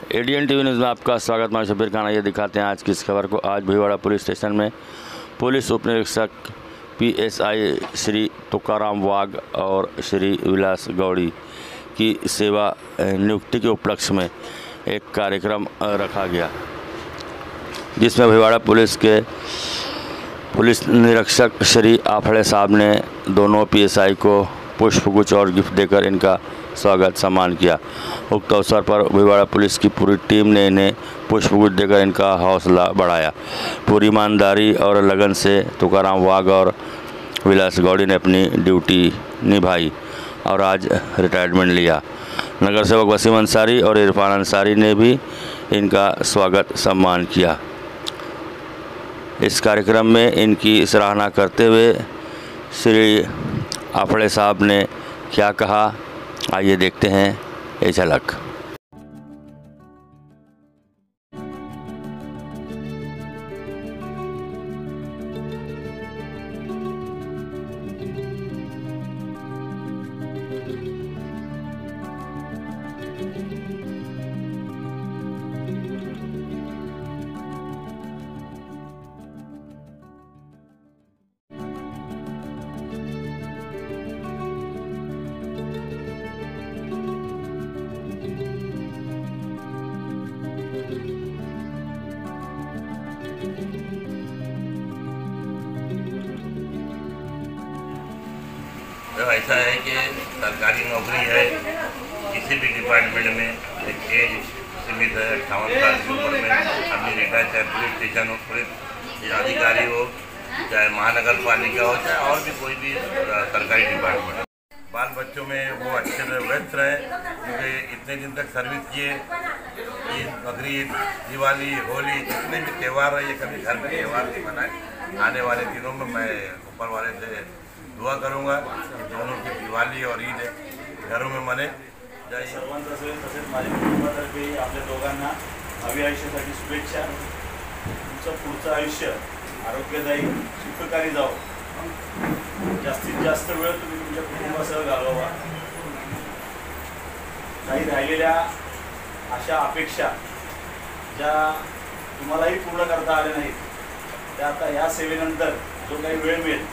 ADN TV news में आपका स्वागत। मैं शबीर खान। ये दिखाते हैं आज की इस खबर को। आज भीलवाड़ा पुलिस स्टेशन में पुलिस उप निरीक्षक पीएसआई श्री तुकाराम वाघ और श्री विलास गौड़ी की सेवा नियुक्ति के उपलक्ष्य में एक कार्यक्रम रखा गया, जिसमें भीलवाड़ा पुलिस के पुलिस निरीक्षक श्री आफड़े साहब ने दोनों पीएसआई को पुष्पगुच्छ और गिफ्ट देकर इनका स्वागत सम्मान किया। उक्त अवसर पर भीलवाड़ा पुलिस की पूरी टीम ने इन्हें पुष्पगुच्छ देकर इनका हौसला बढ़ाया। पूरी ईमानदारी और लगन से तुकाराम वाघ और विलास गौड़ी ने अपनी ड्यूटी निभाई और आज रिटायरमेंट लिया। नगर सेवक वसीम अंसारी और इरफान अंसारी ने भी इनका स्वागत सम्मान किया। इस कार्यक्रम में इनकी सराहना करते हुए श्री आफड़े साहब ने क्या कहा, आइए देखते हैं ये झलक। तो ऐसा है कि सरकारी नौकरी है, किसी भी डिपार्टमेंट में एक एज सीमित है। 58 साल की उम्र में आदमी रिटायर, चाहे पुलिस स्टेशन हो, पुलिस अधिकारी हो, चाहे महानगर पालिका हो, चाहे और भी कोई भी सरकारी डिपार्टमेंट हो। बाल बच्चों में वो अच्छे से व्यस्त रहे, क्योंकि इतने दिन तक सर्विस किए। ईद, बकरीद, दिवाली, होली, जितने भी त्यौहार है, ये कभी घर में त्यौहार नहीं मनाए। आने वाले दिनों में मैं ऊपर वाले से दुआ करूंगा कि दोनों की दिवाळी और ईद घरों में मने जाईल। सर्वांचं तसेच माझ्या कुटुंबातर्फे आपल्या दोघांना भावी आयुष्यासाठी शुभेच्छा। तुमचं पुढचं आयुष्य आरोग्यदायी सुखकारी जावं। जास्तीत जास्त वेळ तुम्ही तुमच्या कुटुंबासह घालवा। काही राहिलेल्या अशा अपेक्षा ज्या तुम्हालाही पूर्ण करता आल्या नाहीत, त्या आता या सेवेनंतर जो काही वेळ मिळेल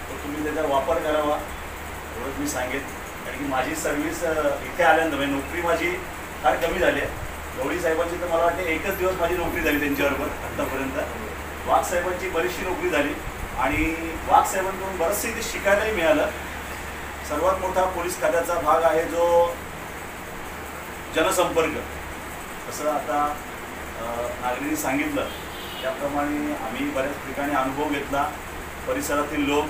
तो तुम्ही त्याचा वापर करावा एवढंच मी सांगेन। कारण की माझी सर्व्हिस इथे आल्यानंतर म्हणजे नोकरी माझी फार कमी झाली आहे। गौडी साहेबांची तर मला वाटते एकच दिवस माझी नोकरी झाली त्यांच्याबरोबर आत्तापर्यंत। वाघ साहेबांची बरीचशी नोकरी झाली आणि वाघ साहेबांकडून बरंचसं इथे शिकायलाही मिळालं। सर्वात मोठा पोलीस खात्याचा भाग आहे जो जनसंपर्क। तसं आता नागरिकांनी सांगितलं त्याप्रमाणे आम्ही बऱ्याच ठिकाणी अनुभव घेतला। परिसरातील लोक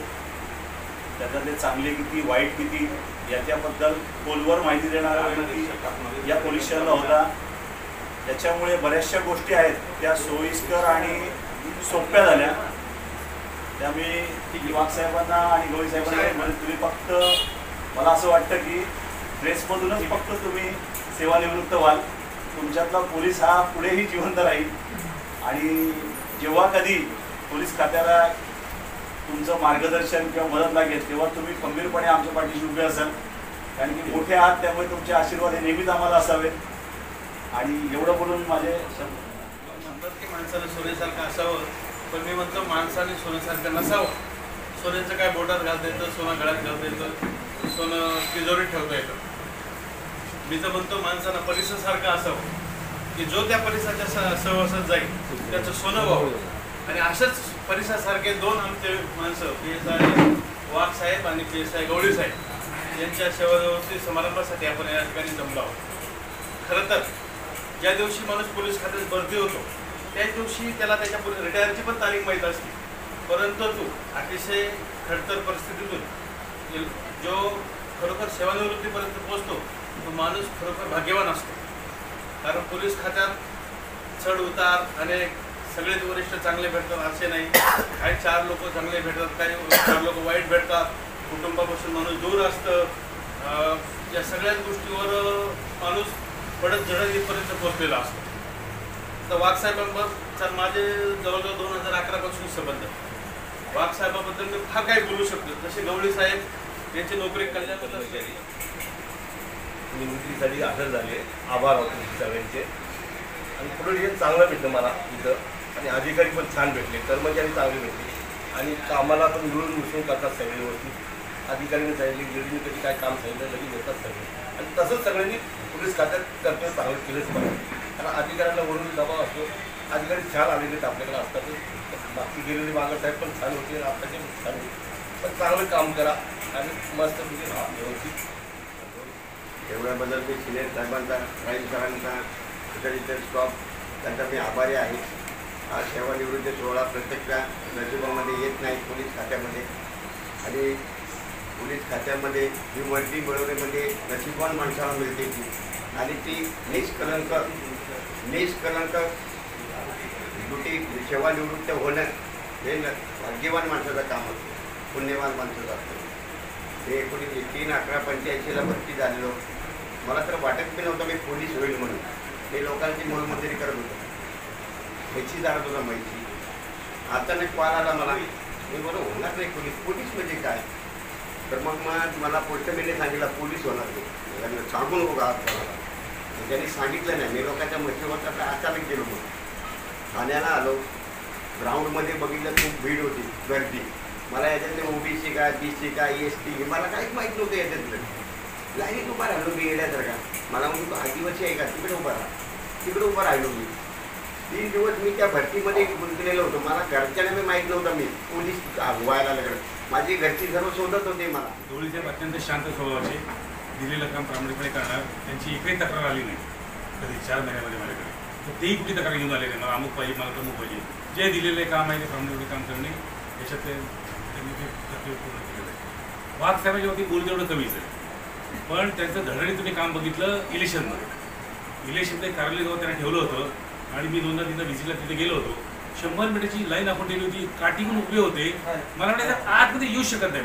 त्याच्यातले चांगले किती वाईट किती याच्याबद्दल खोलवर माहिती देणारा व्यक्ती या पोलीस स्टेशनला होता। त्याच्यामुळे बऱ्याचशा गोष्टी आहेत त्या सोयीस्कर आणि सोप्या झाल्या। त्यामुळे वाघ साहेबांना आणि गौरी साहेबांना तुम्ही फक्त मला असं वाटतं की ड्रेसमधूनच फक्त तुम्ही सेवानिवृत्त व्हाल। तुमच्यातला पोलीस हा पुढेही जिवंत राहील आणि जेव्हा कधी पोलीस खात्याला तुमचं मार्गदर्शन किंवा मदत लागेल तेव्हा तुम्ही खंबीरपणे आमच्या पाठीशी उभे असाल। कारण की मोठे आहात, त्यामुळे तुमचे आशीर्वाद हे नेहमीच आम्हाला असावेत। आणि एवढं बोलून माझे म्हणतात की माणसाने सोन्यासारखं असावं, पण मी म्हणतो माणसाने सोन्यासारखं नसावं। सोन्याचं काय बोटात घालता येतं, सोनं गळ्यात घालता येतं, सोनं तिजोरीत ठेवता येतं। मी तर म्हणतो माणसानं परिसरासारखं असावं की जो त्या परिसराच्या सहवासात जाईल त्याचं सोनं व्हावं। आणि अशाच परिसरासारखे दोन आमचे माणसं पीएसआय वाघ साहेब आणि पीएसआय गौडी साहेब यांच्या सेवानिवृत्ती समारंभासाठी आपण या ठिकाणी जमलो आहोत। खरं तर ज्या दिवशी माणूस पोलीस खात्यात भरती होतो त्याच दिवशी त्याला त्याच्या रिटायरची पण तारीख माहीत असते, परंतु तो अतिशय खडतर परिस्थितीतून जो खरोखर सेवानिवृत्तीपर्यंत पोहोचतो तो माणूस खरोखर भाग्यवान असतो। कारण पोलीस खात्यात चढ उतार अनेक, सगळेच वरिष्ठ चांगले भेटतात असे नाही। काही 4 लोक चांगले भेटतात, काही 4 लोक वाईट भेटतात। कुटुंबापासून माणूस दूर असतं। या सगळ्याच गोष्टीवर माणूस पडत झडत इथपर्यंत पोहोचलेला असतो। तर वाघ साहेबांबद्दल माझे जवळजवळ 2011 पासून संबंध। वाघ साहेबाबद्दल मी फार काही बोलू शकतो। जसे गवळी साहेब यांची नोकरी कल्याणमध्ये केली, निवृत्तीसाठी हजर झाले, आभार होते सगळ्यांचे. आणि पुढे चांगलं भेटलं मला इथं, आणि अधिकारी पण छान भेटले, कर्मचारी चांगले भेटले, आणि कामाला पण मिळून मिसळून करतात सगळे व्यवस्थित. अधिकाऱ्यांनी सांगितले, लेडीने कधी काय काम सांगितलं लगेच येतात सगळे, आणि तसंच सगळ्यांनी पोलीस खात्यात कर्तव्य चांगलं केलंच पाहिजे. कारण अधिकाऱ्यांना वरून दबाव असतो. अधिकारी छान आलेले आहेत आपल्याकडे असतातच. बाकी गेलेले मागं साहेब पण छान होते, आत्ताचे पण छान होते. पण चांगलं काम करा आणि मस्त म्हणजे व्यवस्थित. एवढ्याबद्दल मी सिनियर साहेबांचा, राईल सरांचा, इतर स्टॉप त्यांचा मी आभारी आहे. आज सेवानिवृत्ती सोहळा प्रत्यक्ष नशिबामध्ये येत नाही पोलीस खात्यामध्ये, आणि पोलीस खात्यामध्ये ही वर्दी मिळवण्यामध्ये नशीबवान माणसाला मिळते ती, आणि ती निष्कलंक ड्युटी सेवानिवृत्त होणं हे भाग्यवान माणसाचं काम असतं, पुण्यवान माणसाचं असतं. हे 3/11/85ला भरती झालेलो. मला तर वाटत बी नव्हतं मी पोलीस होईल म्हणून. हे लोकांची मोलमजुरी करत होतो, म्हैशी जाणत होता म्हैशी. अचानक कॉल आला मला, मी बोलू होणार नाही पोलीस म्हणजे काय. तर मग मला पोस्टमॅनने सांगितलं पोलीस होणार नाही, सांगू नको का मला. त्यांनी सांगितलं नाही, मी लोकांच्या मशीवर अचानक गेलो. मग ठाण्याला आलो, ग्राउंडमध्ये बघितलं खूप भीड होती, गर्दी. मला याच्यातले OBC का BC का ST मला काहीच माहीत नव्हतं याच्यातलं. लाईनीत उभा राहिलो मी येण्यासारखा. मला म्हणून आदिवासी आहे का, तिकडे उभा राहिलो मी. 3 दिवस मी त्या भरतीमध्ये गुंतलेलो होतो. मला घरच्यांना मी माहीत नव्हतं मी पोलीस व्हायला लागलं. माझी घरची सर्व शोधत होते मला. गवळीसाहेब अत्यंत शांत स्वभावाचे, दिलेलं काम प्रामाणिकपणे करणार. त्यांची एकही तक्रार आली नाही कधी 4 महिन्यामध्ये माझ्याकडे. तर तेही कुठली तक्रार घेऊन आले नाही, मला अमुक पाहिजे, मला तमुक पाहिजे. जे दिलेले काम आहे ते प्रामाणिकपणे काम करणे, याच्यात त्यांनी ते कर्तव्य पूर्ण केलेलं आहे. वाघ साहेबांच्या वरती बोल तेवढं कमीच आहे, पण त्यांचं धडधडीत तुम्ही काम बघितलं इलेक्शन ते कार्यालय जेव्हा त्यांना ठेवलं होतं, आणि मी 2दा 3दा व्हिजिटला तिथे गेलो होतो. 100 मीटरची लाईन आपण ठेवली होती, काठीकडून उभे होते. मला वाटायचं आतमध्ये येऊच शकत नाही.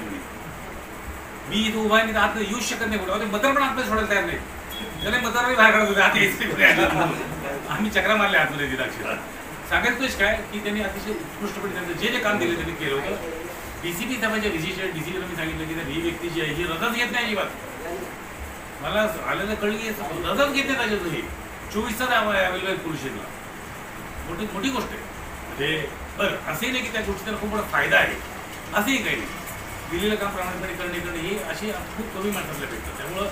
मी इथं उभा आहे, नाही तर आतमध्ये येऊच शकत नाही. कुठं मतर पण आतमध्ये सोडायला तयार नाही. त्याला मतारही बाहेर काढत होते, आत यायचं. आम्ही चक्रा मारले आतमध्ये दिला. सांगायचं तुझ काय की त्यांनी अतिशय उत्कृष्टपणे त्यांचं जे काम दिले त्यांनी केलं होतं. DCP साहेबांच्या DCPला मी सांगितलं की ही व्यक्ती जी आहे ही रजत घेत नाही अजिबात. मला आलेलं कळलं की रजत घेत नाही त्याच्यात. ही 24 तास अवेलेबल आहे पोलिसांना. मोठी गोष्ट आहे. म्हणजे बरं असंही नाही की त्या गोष्टीचा खूप मोठा फायदा आहे, असंही काही नाही. दिलेलं काम प्रामाणिकपणे करणे ही अशी खूप कमी माणसाला भेटतं. त्यामुळं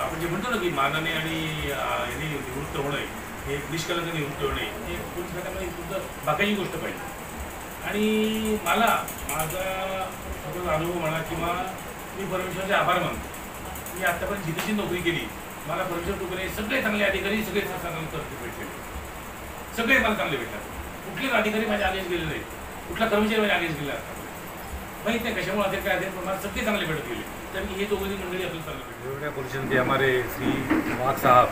आपण जे म्हणतो ना की मानाने आणि यांनी निवृत्त होणे, हे निष्कलंक निवृत्त होणे, हे पोलीस खात्यामध्ये सुद्धा बाकीची गोष्ट पाहिजे. आणि मला माझा अनुभव म्हणा किंवा मी परमेश्वराचे आभार मानतो. मी आत्तापर्यंत जिथेची नोकरी केली, मला परमेश्वर कृपेने सगळे चांगले अधिकारी, सगळे चांगले कर्तव्य भेटले. सगळे मला चांगले भेटतात. कुठलेच अधिकारी माझ्या आगेच गेले नाही, कुठला कर्मचारी माझ्या आगेच गेला माहीत नाही कशामुळे असेल काय असेल, पण मला सगळे चांगले भेटत गेले. तर हे दोघांनी मंडळी आपल्याला चांगले भेटले. देवगढ़ पुलिस के हमारे श्री वाघ साहब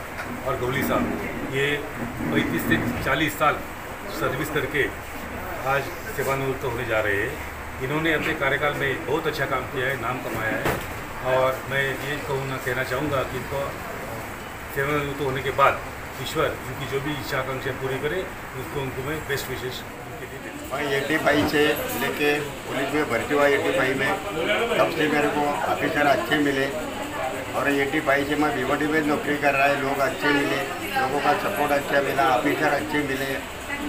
और गवली साहब ये 35 से 40 साल सर्विस करके आज सेवानिवृत्त होने जा रहे हैं। इन्होंने अपने कार्यकाल में बहुत अच्छा काम किया है, नाम कमाया है। और मैं ये कहना चाहूँगा कि इनको सेवानिवृत्त होने के बाद ईश्वर इनकी जो भी इच्छा आकांक्षा पूरी करे, उनको मैं बेस्ट विशेष उनके लिए देता हूँ। मैं 85 से लेके पुलिस में भर्ती हुआ। 85 में तब से मेरे को ऑफिसर अच्छे मिले, और 85 से मैं भिवंडी में नौकरी कर रहा है। लोग अच्छे मिले, लोगों का सपोर्ट अच्छा मिला, ऑफिसर अच्छे मिले।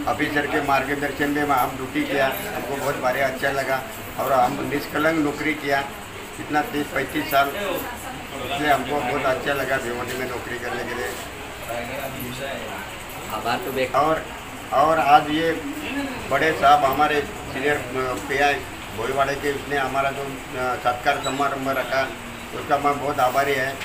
ऑफिसर के मार्गदर्शन में हम ड्यूटी किया, हमको बहुत भारी अच्छा लगा, और हम निष्कलंक नौकरी किया इतना 30-35 साल, इसलिए हमको बहुत अच्छा लगा भिवंडी में नौकरी करने के लिए। और आज ये बड़े साहब हमारे सीनियर PI भोईवाड़े के, उसने हमारा जो सत्कार समारंभ रखा उसका मैं बहुत आभारी है।